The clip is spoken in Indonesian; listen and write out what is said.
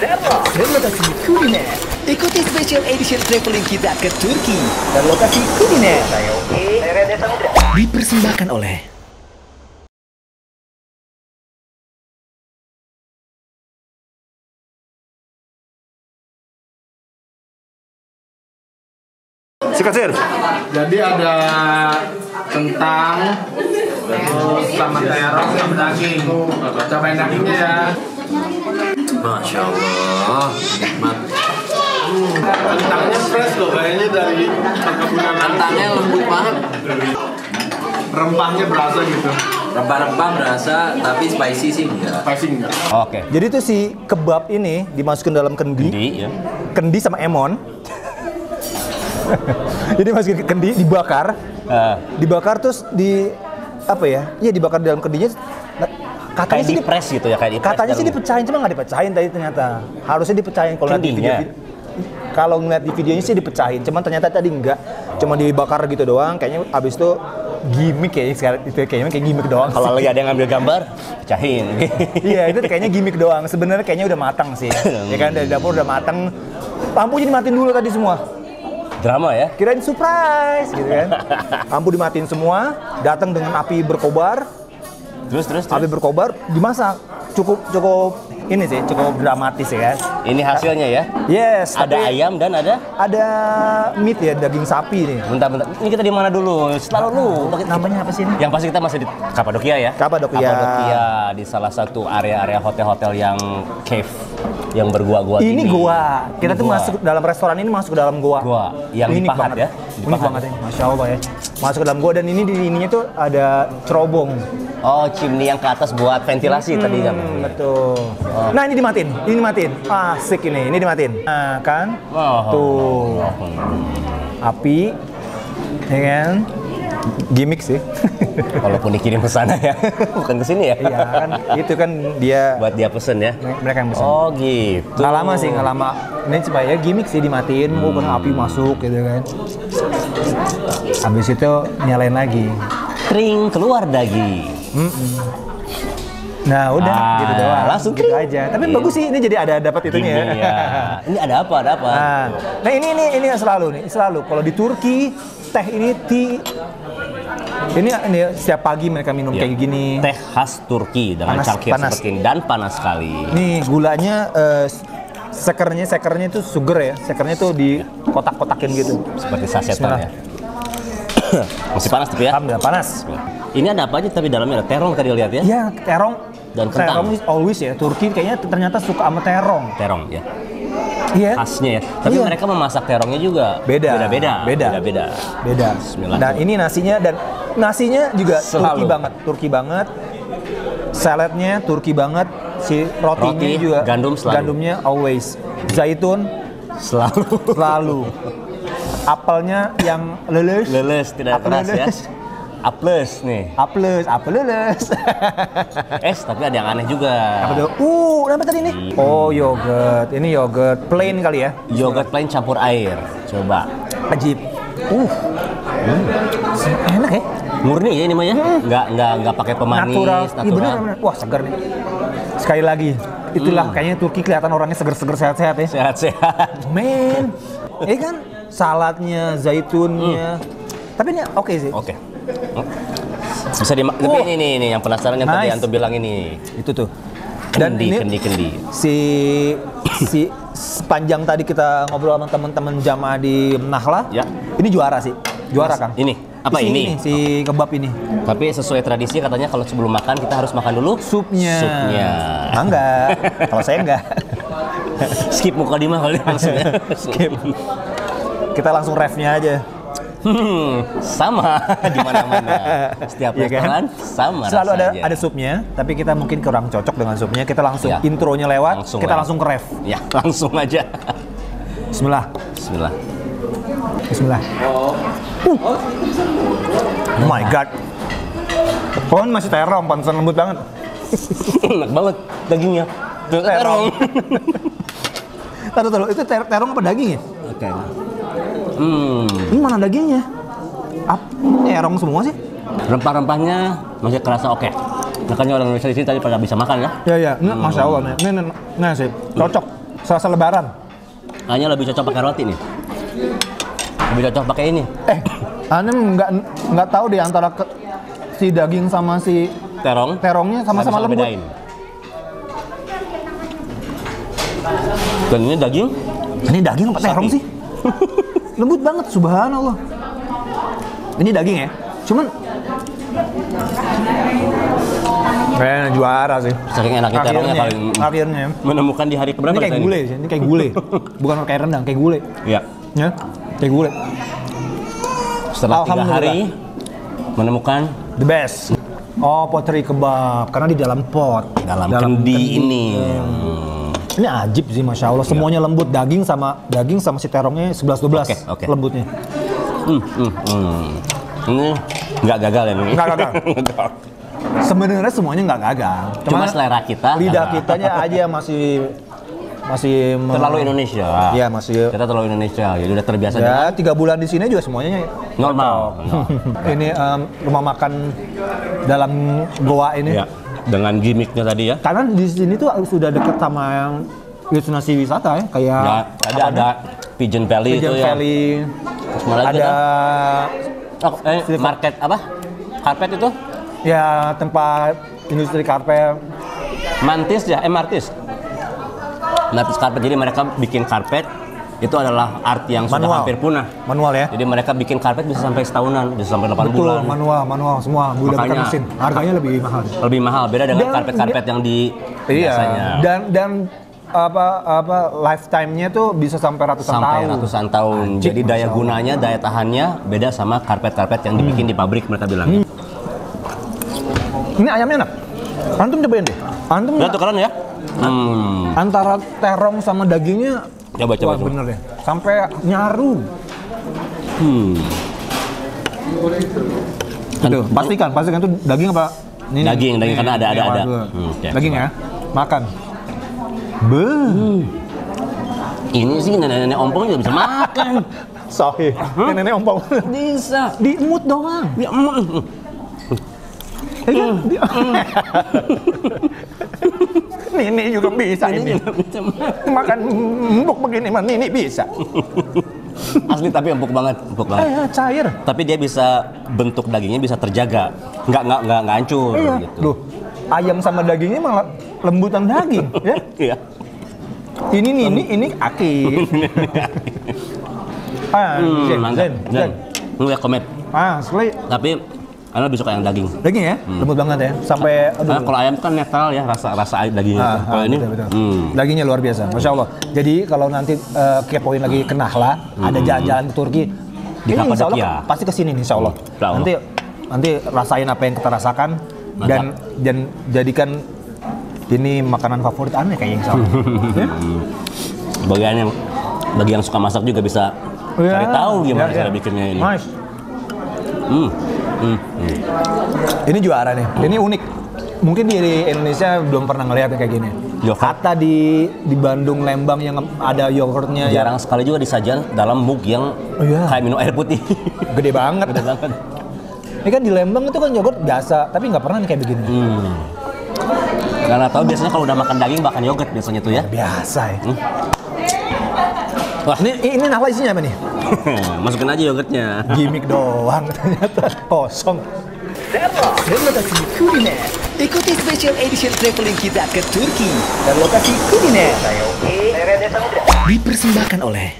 Berlokasi kuliner. Ikuti special edition traveling kita ke Turki dan lokasi kuliner. Dipersembahkan oleh Sikat sir. Jadi ada kentang, terus sama terong sama daging. Cobain dagingnya ya. Masya Allah, nikmat. Kentangnya fresh loh, kayaknya dari perkebunan. Kentangnya lembut banget. Rempahnya berasa gitu. Rempah-rempah berasa, tapi spicy sih enggak. Spicy enggak? Oke. Jadi tuh si kebab ini dimasukin dalam kendi. Ya. Kendi sama emon. Jadi masukin ke kendi, dibakar. Dibakar terus di apa ya? Iya dibakar di dalam kendinya. Katanya Kayak sih di press gitu ya, kayak di press. katanya sih dipecahin, cuma nggak dipecahin tadi ternyata. Harusnya dipecahin kalau lihat di video. Kendinya? Kalau ngeliat di videonya sih dipecahin, cuman ternyata tadi enggak. Cuma dibakar gitu doang. Kayaknya abis itu gimmick ya, itu kayaknya kayak gimmick doang. Kalau lagi ada yang ngambil gambar, pecahin. Iya, itu kayaknya gimmick doang. Sebenarnya kayaknya udah matang sih. Ya kan dari dapur udah matang. Lampu jadi matiin dulu tadi semua. Drama ya? Kirain surprise gitu kan. Lampu dimatiin semua, datang dengan api berkobar. Terus. Api berkobar dimasak. Cukup ini sih, cukup dramatis ya kan. Ini hasilnya ya? Yes, Ada tapi ayam dan ada? ada meat ya, daging sapi nih. Bentar. Ini kita di mana dulu? Selalu lu. Namanya apa sih ini? Yang pasti kita masih di Kapadokia ya? Kapadokia. Di salah satu area-area hotel-hotel yang cave, yang bergua-gua Ini gini. goa. Kita tuh Goa. masuk dalam restoran ini, masuk ke dalam goa. Goa yang Unik dipahat banget ya? Unik Dipahat. banget ya. Masya Allah ya. Masuk ke dalam goa dan ini di ininya tuh ada cerobong. Oh, chimney yang ke atas buat ventilasi tadi kan? Betul. Nah ini dimatiin. Asik ini dimatiin. Nah kan, Oh. tuh api, ya kan, gimmick sih. Walaupun dikirim ke sana ya, bukan ke sini ya? Iya kan, itu kan dia Buat dia pesen ya? mereka yang pesen. Oh gitu. Nggak lama sih, nggak lama. Ini supaya ya gimmick sih dimatiin, bukan api masuk gitu kan. Habis itu nyalain lagi. Tring, keluar daging. Nah udah gitu doang. langsung gitu tring. aja. Tapi Iya. bagus sih ini jadi ada dapat itunya ya. Gini ya. Ini ada apa? Nah ini yang selalu. Kalau di Turki teh ini ini setiap pagi mereka minum Iya. kayak gini. Teh khas Turki dengan Panas, cangkir panas. seperti ini dan panas sekali. Nih gulanya sekernya itu sugar ya. Sekernya tuh di kotak-kotakin gitu. Seperti sasetan ya. Masih panas tapi ya. Alhamdulillah panas. Ini ada apa aja tapi dalamnya ada terong tadi lihat ya. Ya terong Dan kentang. Terong is always ya. Turki kayaknya ternyata suka sama terong. Terong ya. Iya. Khasnya ya. Tapi Iya. mereka memasak terongnya juga Beda. Beda. Bismillah. Dan ini nasinya juga Selalu. Turki banget. Saladnya Turki banget. Si rotinya Roti, juga gandum selalu. Gandumnya always. Zaitun Selalu. selalu. Apelnya yang leles. Leles tidak Apel keras ya. leles. A plus nih. Apel leles. Tapi ada yang aneh juga. Apa tuh? Apa tadi nih? Oh, yogurt. Ini yogurt plain kali ya? Yogurt plain campur air. Coba. Ajib. Enak ya? Murni ya ini mah ya. Nggak pakai pemanis, Natural. natural. Iya bener. Wah, segar nih. Sekali lagi, itulah kayaknya Turki kelihatan orangnya seger-seger sehat-sehat ya. Sehat-sehat. Men, ini kan saladnya, zaitunnya. Tapi ini oke sih. Oke. Bisa tapi ini yang penasaran yang tadi Nice. Anto bilang ini. Itu tuh. Dan ini Kendi. si sepanjang tadi kita ngobrol sama teman-teman jamaah di Nahla, Ya. ini juara sih. Juara Kang. Ini apa ini? Si kebab ini. Tapi sesuai tradisi katanya kalau sebelum makan kita harus makan dulu Supnya. Ah, Enggak. Kalau saya enggak. Skip mukadimah kalau dia maksudnya. Skip. Kita langsung refnya aja. Sama di mana-mana. Setiap Iya kan? restoran sama Selalu rasanya. ada supnya, tapi kita mungkin kurang cocok dengan supnya. Kita langsung Ya. intronya lewat, kita lewat. langsung ke ref. Ya, langsung aja. Bismillah. Bismillah. Bismillah. Oh my god. Pohon masih terong, pantesan lembut banget. Enak banget dagingnya. Terong. Taruh, itu terong apa daging ya? Oke. Ini mana dagingnya? Terong semua sih? Rempah-rempahnya masih kerasa oke. Makanya orang Indonesia di sini tadi pada bisa makan ya. Ya, ini Masya Allah nih. Ini sih, cocok. selasa lebaran. Kayaknya lebih cocok pakai roti nih. Lebih cocok pakai ini. Ane nggak tahu deh antara si daging sama si terongnya sama-sama lembut. Bedain. Dan ini daging? Ini daging apa terong sih? Lembut banget, subhanallah. Ini daging ya, cuman juara sih. Saking enaknya terongnya paling akhirnya menemukan di hari keberapa? Ini kayak gulai sih, ini kayak gulai. Bukan kayak rendang, kayak gulai. Iya. Ya, kayak gulai. Setelah 3 hari menemukan the best. Oh, pottery kebab karena di dalam pot. dalam kendi ini. Ini ajib sih, masya Allah. Semuanya lembut, daging sama si terongnya 11-12 Oke. lembutnya. Ini nggak gagal ya nih? Nggak gagal. Sebenarnya semuanya nggak gagal. Cuma selera kita, lidah kitanya aja masih terlalu Indonesia. Iya, masih. Kita terlalu Indonesia, jadi udah terbiasa Ya, 3 bulan di sini juga semuanya normal. Ini rumah makan dalam goa ini. Ya, dengan gimmicknya tadi ya. Karena di sini tuh sudah dekat sama yang destinasi wisata ya, kayak Ya, ada Pigeon Valley Pigeon itu ya. Valley. Ada Ada market apa? Karpet itu? ya tempat industri karpet. Mantis ya, Martis. Mantis karpet. Jadi mereka bikin karpet itu adalah art yang sudah Manual. hampir punah. Manual ya. Jadi mereka bikin karpet bisa sampai setahunan, bisa sampai 8 Betul, bulan. manual semua. Udah bukan Makanya- mesin. Harganya lebih mahal. Lebih mahal, beda dengan Dan karpet-karpet yang di biasanya. Iya. Dan apa lifetime-nya tuh bisa sampai ratusan Sampai tahun. ratusan tahun. Anjir, Jadi daya Masya Allah. gunanya, daya tahannya beda sama karpet-karpet yang dibikin di pabrik mereka bilang. Ini ayamnya enak. Antum cobain deh. Antum Lihat tuh keren ya. antara terong sama dagingnya Coba. wah, bener ya. Sampai nyaru. Aduh, pastikan tuh daging apa? Ini, Daging, karena ada. waduh. Oke, Daging coba. ya. Makan. Ini sih nenek-nenek ompong juga bisa makan. Sahih. Nenek ompong. Bisa. Diemut doang. Ya, Iya kan? Nini juga bisa ini. Makan empuk begini mah Nini bisa. Asli tapi empuk banget. Cair. Tapi dia bisa bentuk dagingnya bisa terjaga, nggak hancur. Iya. Gitu. Loh, ayam sama dagingnya malah lembutan daging, ya? Iya. Ini aki. Mantap. Dan lu ya komet. Asli. Tapi Anda lebih suka yang daging. Daging ya, lembut banget ya. Sampai Karena kalau ayam kan netral ya rasa dagingnya. Kalau ini betul. Dagingnya luar biasa, masya Allah. Jadi kalau nanti kepoin lagi ke Nahla, ada jalan-jalan ke Turki, Di ini insya Allah Kapadokia. pasti kesini nih, insya Allah. Insya Allah. Nanti rasain apa yang kita rasakan dan jadikan ini makanan favorit Anda kayaknya, insya Allah. Ya? Bagi yang suka masak juga bisa cari tahu gimana cara bikinnya ini. Nice. Ini juara nih. Ini unik. Mungkin di Indonesia belum pernah ngeliat yang kayak gini. Yogurt. Kata di Bandung, Lembang yang ada yogurtnya Jarang sekali juga disajikan dalam mug yang kayak minum air putih. gede banget. Gede banget. Ini kan di Lembang itu kan yogurt biasa, tapi nggak pernah nih kayak begini. Karena tahu biasanya kalau udah makan daging makan yogurt biasanya tuh ya. Biasa ya. Wah, Ini Nahla isinya apa nih? masukin aja yogurtnya. Gimik doang ternyata kosong. Dan lokasi kuliner. Ikuti special edition traveling kita ke Turki dan lokasi kuliner. Dipersembahkan oleh